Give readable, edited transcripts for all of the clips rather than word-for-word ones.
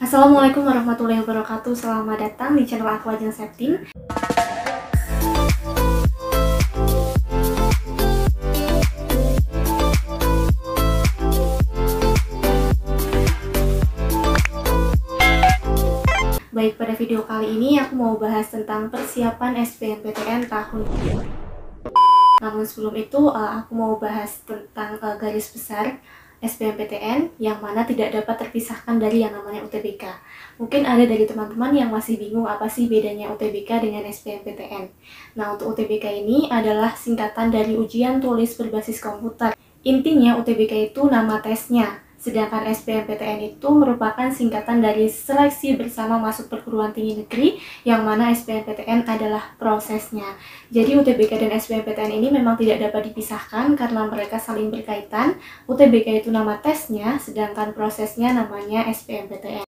Assalamualaikum warahmatullahi wabarakatuh. Selamat datang di channel aku Ajeng Septin. Baik, pada video kali ini aku mau bahas tentang persiapan SBMPTN tahun ini. Namun sebelum itu aku mau bahas tentang garis besar SBMPTN yang mana tidak dapat terpisahkan dari yang namanya UTBK. Mungkin ada dari teman-teman yang masih bingung apa sih bedanya UTBK dengan SBMPTN. Nah, untuk UTBK ini adalah singkatan dari ujian tulis berbasis komputer. Intinya UTBK itu nama tesnya, sedangkan SBMPTN itu merupakan singkatan dari seleksi bersama masuk perguruan tinggi negeri, yang mana SBMPTN adalah prosesnya. Jadi UTBK dan SBMPTN ini memang tidak dapat dipisahkan karena mereka saling berkaitan. UTBK itu nama tesnya, sedangkan prosesnya namanya SBMPTN.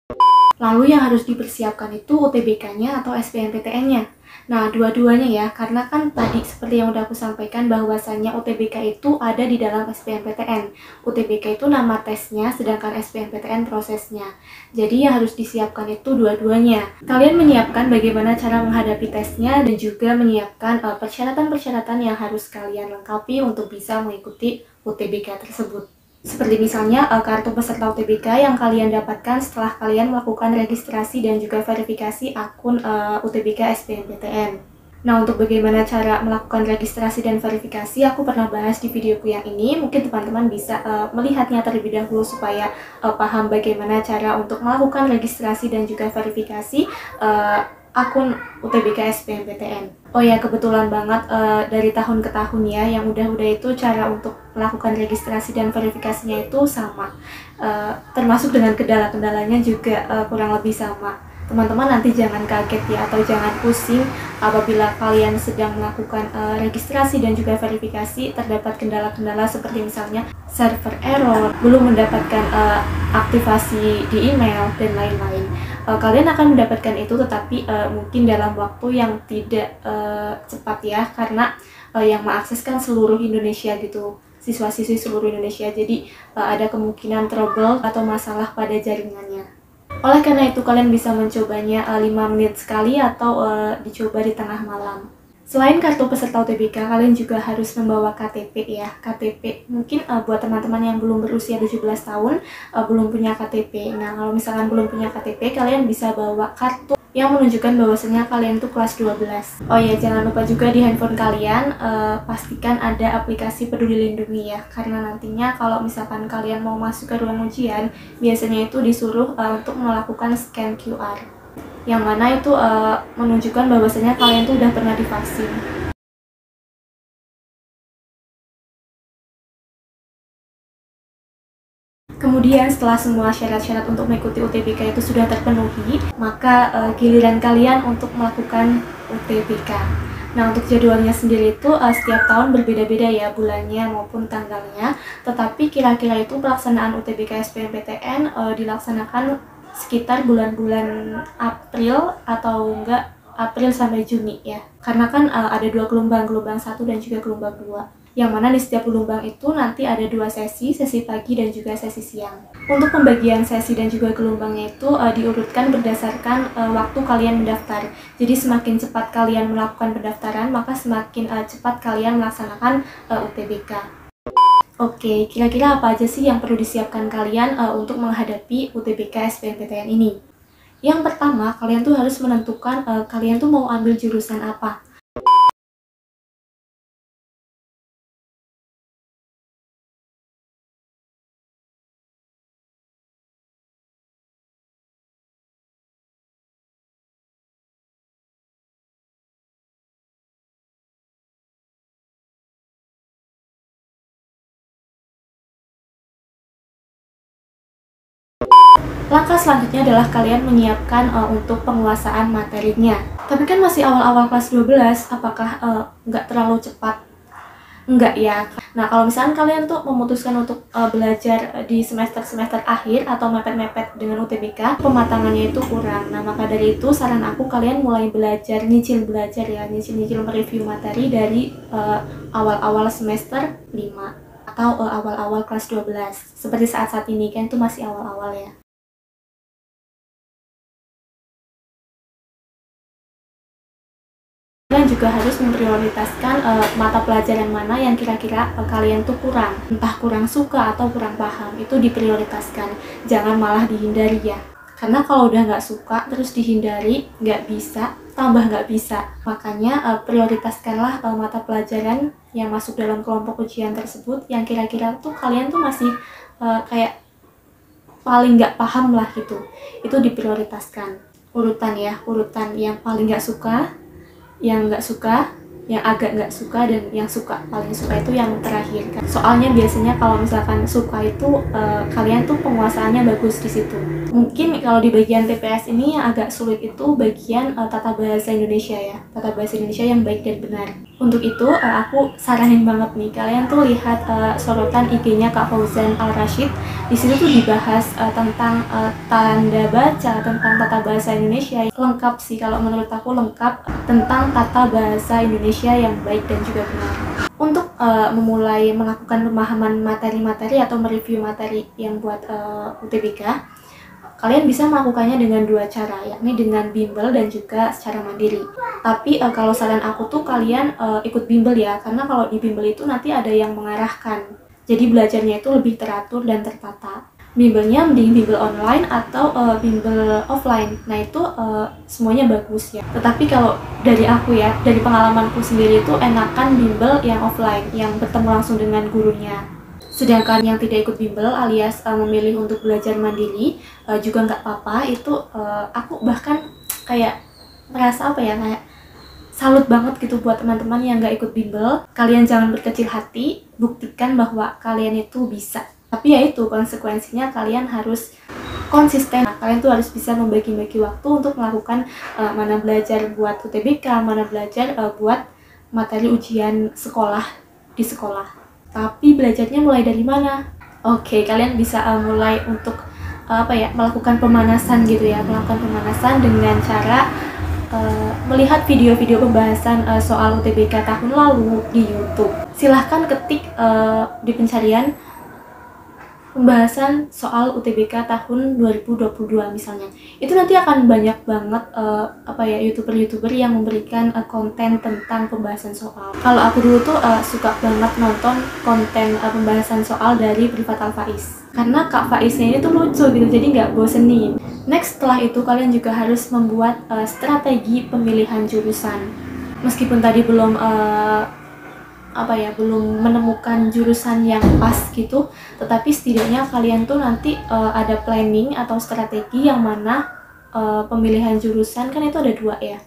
Lalu yang harus dipersiapkan itu UTBK-nya atau SBMPTN-nya. Nah, dua-duanya ya, karena kan tadi seperti yang udah aku sampaikan bahwasannya UTBK itu ada di dalam SBMPTN. UTBK itu nama tesnya, sedangkan SBMPTN prosesnya. Jadi yang harus disiapkan itu dua-duanya. Kalian menyiapkan bagaimana cara menghadapi tesnya dan juga menyiapkan persyaratan-persyaratan yang harus kalian lengkapi untuk bisa mengikuti UTBK tersebut. Seperti misalnya kartu peserta UTBK yang kalian dapatkan setelah kalian melakukan registrasi dan juga verifikasi akun UTBK SBMPTN. Nah, untuk bagaimana cara melakukan registrasi dan verifikasi, aku pernah bahas di videoku yang ini. Mungkin teman-teman bisa melihatnya terlebih dahulu supaya paham bagaimana cara untuk melakukan registrasi dan juga verifikasi akun UTBK SBMPTN. Oh ya, kebetulan banget dari tahun ke tahun ya, yang udah itu cara untuk melakukan registrasi dan verifikasinya itu sama. Termasuk dengan kendala-kendalanya juga kurang lebih sama. Teman-teman nanti jangan kaget ya, atau jangan pusing apabila kalian sedang melakukan registrasi dan juga verifikasi terdapat kendala-kendala seperti misalnya server error, belum mendapatkan aktivasi di email, dan lain-lain. Kalian akan mendapatkan itu, tetapi mungkin dalam waktu yang tidak cepat ya, karena yang mengakses kan seluruh Indonesia gitu, siswa-siswi seluruh Indonesia, jadi ada kemungkinan trouble atau masalah pada jaringannya. Oleh karena itu kalian bisa mencobanya 5 menit sekali atau dicoba di tengah malam. Selain kartu peserta UTBK, kalian juga harus membawa KTP ya. KTP mungkin buat teman-teman yang belum berusia 17 tahun belum punya KTP. Nah, kalau misalkan belum punya KTP, kalian bisa bawa kartu yang menunjukkan bahwasanya kalian tuh kelas 12. Oh ya, jangan lupa juga di handphone kalian pastikan ada aplikasi Peduli Lindungi ya, karena nantinya kalau misalkan kalian mau masuk ke ruang ujian, biasanya itu disuruh untuk melakukan scan QR, yang mana itu menunjukkan bahwasanya kalian tuh udah pernah divaksin. Kemudian setelah semua syarat-syarat untuk mengikuti UTBK itu sudah terpenuhi, maka giliran kalian untuk melakukan UTBK. Nah, untuk jadwalnya sendiri itu setiap tahun berbeda-beda ya, bulannya maupun tanggalnya. Tetapi kira-kira itu pelaksanaan UTBK SBMPTN dilaksanakan sekitar bulan-bulan April atau enggak April sampai Juni ya. Karena kan ada dua gelombang 1 dan juga gelombang 2. Yang mana di setiap gelombang itu nanti ada 2 sesi pagi dan juga sesi siang. Untuk pembagian sesi dan juga gelombangnya itu diurutkan berdasarkan waktu kalian mendaftar. Jadi semakin cepat kalian melakukan pendaftaran, maka semakin cepat kalian melaksanakan UTBK. Oke, kira-kira apa aja sih yang perlu disiapkan kalian untuk menghadapi UTBK SBMPTN ini? Yang pertama, kalian tuh harus menentukan kalian tuh mau ambil jurusan apa. Langkah selanjutnya adalah kalian menyiapkan untuk penguasaan materinya. Tapi kan masih awal-awal kelas 12, apakah nggak terlalu cepat? Enggak ya. Nah, kalau misalkan kalian tuh memutuskan untuk belajar di semester-semester akhir atau mepet-mepet dengan UTBK, pematangannya itu kurang. Nah, maka dari itu saran aku kalian mulai belajar, nyicil belajar ya, nyicil mereview materi dari awal-awal semester 5 atau awal-awal kelas 12. Seperti saat-saat ini kan itu masih awal-awal ya. juga harus memprioritaskan mata pelajaran mana yang kira-kira kalian tuh kurang, entah kurang suka atau kurang paham, itu diprioritaskan, jangan malah dihindari ya. Karena kalau udah nggak suka terus dihindari, nggak bisa, tambah nggak bisa. Makanya prioritaskanlah mata pelajaran yang masuk dalam kelompok ujian tersebut yang kira-kira tuh kalian tuh masih kayak paling nggak paham lah gitu. Itu diprioritaskan. Urutan ya, urutan yang paling nggak suka, yang nggak suka, yang agak nggak suka, dan yang suka. Paling suka itu yang terakhir kan. Soalnya biasanya kalau misalkan suka itu kalian tuh penguasaannya bagus di situ. Mungkin kalau di bagian TPS ini yang agak sulit itu bagian tata bahasa Indonesia ya, tata bahasa Indonesia yang baik dan benar. Untuk itu aku saranin banget nih kalian tuh lihat sorotan IG-nya Kak Fauzan Al-Rashid. Di situ tuh dibahas tentang tanda baca, tentang tata bahasa Indonesia. Lengkap sih kalau menurut aku, lengkap tentang tata bahasa Indonesia yang baik dan juga benar. Untuk memulai melakukan pemahaman materi-materi atau mereview materi yang buat UTBK, kalian bisa melakukannya dengan dua cara, yakni dengan bimbel dan juga secara mandiri. Tapi kalau saran aku tuh kalian ikut bimbel ya, karena kalau di bimbel itu nanti ada yang mengarahkan. Jadi belajarnya itu lebih teratur dan tertata. Bimbelnya mending bimbel online atau bimbel offline. Nah itu semuanya bagus ya. Tetapi kalau dari aku ya, dari pengalamanku sendiri itu enakan bimbel yang offline, yang bertemu langsung dengan gurunya. Sedangkan yang tidak ikut bimbel alias memilih untuk belajar mandiri juga nggak apa-apa. Itu aku bahkan kayak merasa apa ya, kayak salut banget gitu buat teman-teman yang nggak ikut bimbel. Kalian jangan berkecil hati, buktikan bahwa kalian itu bisa. Tapi ya itu konsekuensinya, kalian harus konsisten. Kalian tuh harus bisa membagi-bagi waktu untuk melakukan mana belajar buat UTBK, mana belajar buat materi ujian sekolah di sekolah. Tapi belajarnya mulai dari mana? Oke, kalian bisa mulai untuk melakukan pemanasan gitu ya, melakukan pemanasan dengan cara melihat video-video pembahasan soal UTBK tahun lalu di YouTube. Silahkan ketik di pencarian pembahasan soal UTBK tahun 2022 misalnya. Itu nanti akan banyak banget YouTuber-YouTuber yang memberikan konten tentang pembahasan soal. Kalau aku dulu tuh suka banget nonton konten pembahasan soal dari Privat Al-Faiz. Karena Kak Faiznya ini tuh lucu gitu, jadi nggak bosenin. Next, setelah itu kalian juga harus membuat strategi pemilihan jurusan. Meskipun tadi belum belum menemukan jurusan yang pas gitu, tetapi setidaknya kalian tuh nanti ada planning atau strategi yang mana pemilihan jurusan kan itu ada dua ya,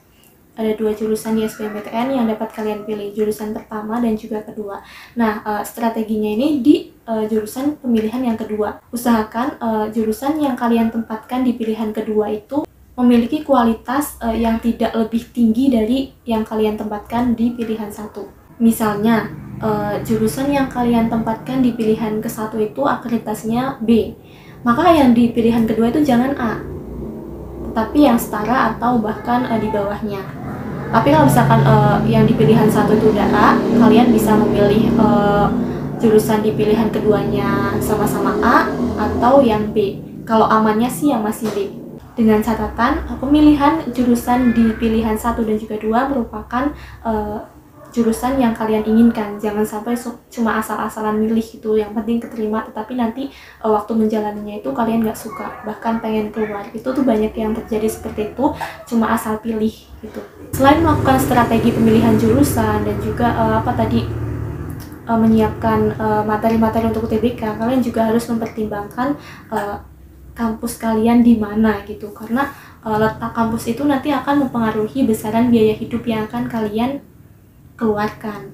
ada dua jurusan di SBMPTN yang dapat kalian pilih, jurusan pertama dan juga kedua. Nah strateginya ini di jurusan pemilihan yang kedua. Usahakan jurusan yang kalian tempatkan di pilihan kedua itu memiliki kualitas yang tidak lebih tinggi dari yang kalian tempatkan di pilihan satu. Misalnya, jurusan yang kalian tempatkan di pilihan ke-1 itu akreditasinya B, maka yang di pilihan kedua itu jangan A, tapi yang setara atau bahkan di bawahnya. Tapi kalau misalkan yang di pilihan 1 itu udah A, kalian bisa memilih jurusan di pilihan keduanya sama-sama A atau yang B. Kalau amannya sih yang masih B. Dengan catatan, pemilihan jurusan di pilihan 1 dan juga 2 merupakan jurusan yang kalian inginkan. Jangan sampai cuma asal-asalan milih gitu, yang penting keterima, tetapi nanti waktu menjalaninya itu kalian nggak suka, bahkan pengen keluar. Itu tuh banyak yang terjadi seperti itu, cuma asal pilih gitu. Selain melakukan strategi pemilihan jurusan dan juga menyiapkan materi-materi untuk UTBK, kalian juga harus mempertimbangkan kampus kalian di mana gitu, karena letak kampus itu nanti akan mempengaruhi besaran biaya hidup yang akan kalian keluarkan.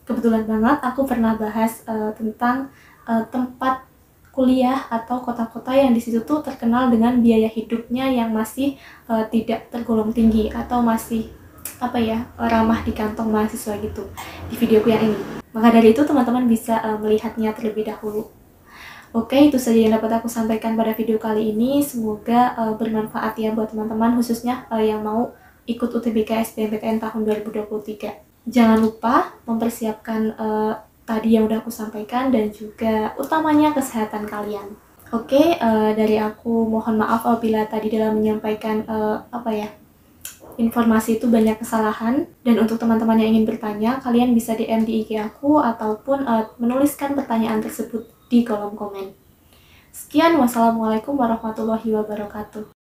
Kebetulan banget aku pernah bahas tentang tempat kuliah atau kota-kota yang di situ tuh terkenal dengan biaya hidupnya yang masih tidak tergolong tinggi atau masih ramah di kantong mahasiswa gitu, di videoku yang ini. Maka dari itu teman-teman bisa melihatnya terlebih dahulu. Oke, itu saja yang dapat aku sampaikan pada video kali ini. Semoga bermanfaat ya buat teman-teman, khususnya yang mau ikut UTBK SBMPTN tahun 2023. Jangan lupa mempersiapkan tadi yang udah aku sampaikan dan juga utamanya kesehatan kalian. Oke, dari aku mohon maaf apabila tadi dalam menyampaikan informasi itu banyak kesalahan. Dan untuk teman-teman yang ingin bertanya, kalian bisa DM di IG aku ataupun menuliskan pertanyaan tersebut di kolom komen. Sekian, wassalamualaikum warahmatullahi wabarakatuh.